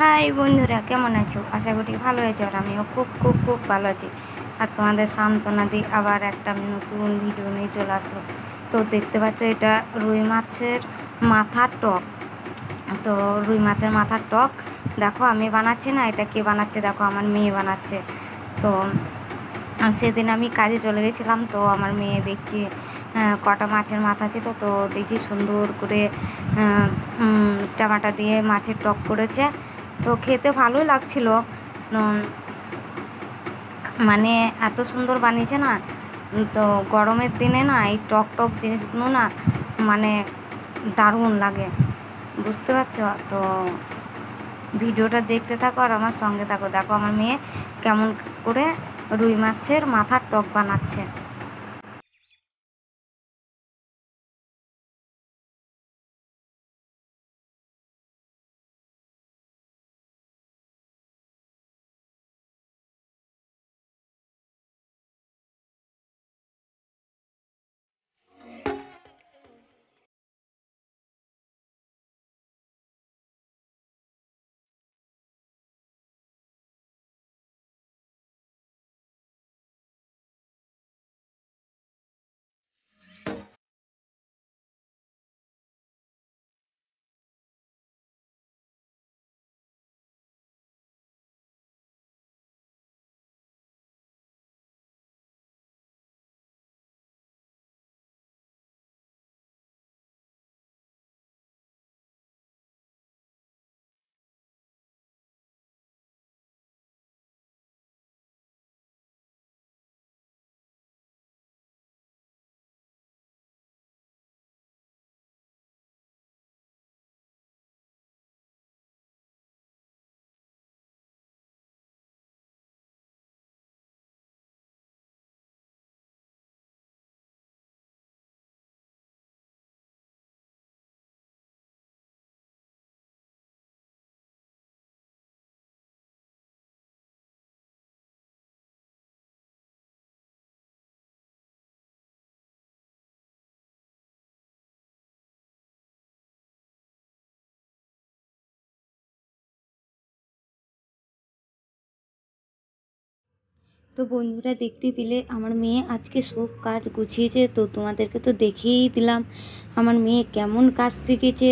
High বন্ধুরা, কেমন আছো? আশা করি ভালো আছো। আর আমিও খুব খুব খুব ভালো আছি। আর তোমাদের সান্ত্বনা দিয়ে আবার একটা নতুন ভিডিও নিয়ে চলে আসলো। তো দেখতে পাচ্ছ, এটা রুই মাছের মাথার টক। তো রুই মাছের মাথার টক দেখো আমি বানাচ্ছি না, এটা কে বানাচ্ছে দেখো, আমার মেয়ে বানাচ্ছে। তো সেদিন আমি কাজে চলে গেছিলাম, তো আমার মেয়ে দেখছি কটা মাছের মাথা ছিল, তো দেখি সুন্দর করে টমাটো দিয়ে মাছের টক করেছে। তো খেতে ভালোই লাগছিল, মানে এত সুন্দর বানিয়েছে না। তো গরমের দিনে না এই টক টক জিনিসগুলো না মানে দারুণ লাগে, বুঝতে পারছো? তো ভিডিওটা দেখতে থাকো আর আমার সঙ্গে থাকো। দেখো আমার মেয়ে কেমন করে রুই মাছের মাথার টক বানাচ্ছে। তো বন্ধুরা, দেখতে পেলে আমার মেয়ে আজকে সব কাজ গুছিয়েছে। তো তোমাদেরকে তো দেখিয়েই দিলাম আমার মেয়ে কেমন কাজ শিখেছে।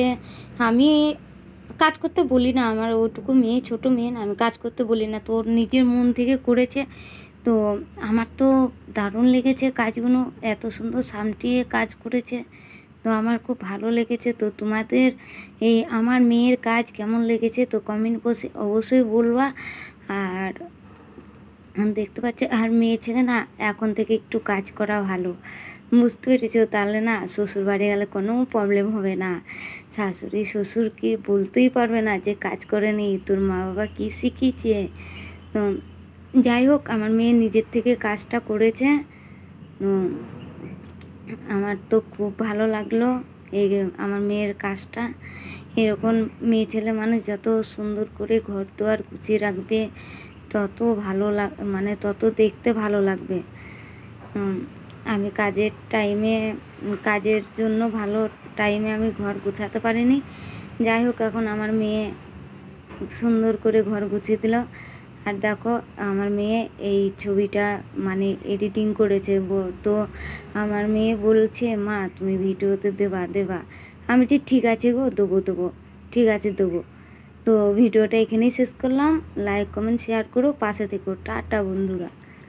আমি কাজ করতে বলি না, আমার ওটুকু মেয়ে, ছোট মেয়ে না, আমি কাজ করতে বলি না, তো ওর নিজের মন থেকে করেছে। তো আমার তো দারুণ লেগেছে কাজগুলো, এত সুন্দর সামটিয়ে কাজ করেছে। তো আমার খুব ভালো লেগেছে। তো তোমাদের এই আমার মেয়ের কাজ কেমন লেগেছে তো কমেন্ট বসে অবশ্যই বলবা। আর দেখতে পাচ্ছ, আর মেয়ে ছেলে না এখন থেকে একটু কাজ করা ভালো, বুঝতে পেরেছো? তাহলে না শ্বশুর বাড়ি গেলে কোনো প্রবলেম হবে না। শাশুড়ি শ্বশুরকে বলতেই পারবে না যে কাজ করে নি, তোর মা বাবা কী শিখিয়েছে। তো যাই হোক, আমার মেয়ে নিজের থেকে কাজটা করেছে। আমার তো খুব ভালো লাগলো এই আমার মেয়ের কাজটা। এরকম মেয়ে ছেলে মানুষ যত সুন্দর করে ঘর দুয়ার গুছিয়ে রাখবে তত ভালো মানে তত দেখতে ভালো লাগবে। আমি কাজের জন্য ভালো টাইমে আমি ঘর গুছাতে পারিনি। যাই হোক, এখন আমার মেয়ে সুন্দর করে ঘর গুছিয়ে দিল। আর দেখো আমার মেয়ে এই ছবিটা মানে এডিটিং করেছে। তো আমার মেয়ে বলছে, মা তুমি ভিডিওতে দেবা। আমি বলছি ঠিক আছে গো, দেবো, ঠিক আছে দেবো। তো ভিডিওটা এখানেই শেষ করলাম। লাইক কমেন্ট শেয়ার করো, পাশে থেকো। টাটা বন্ধুরা।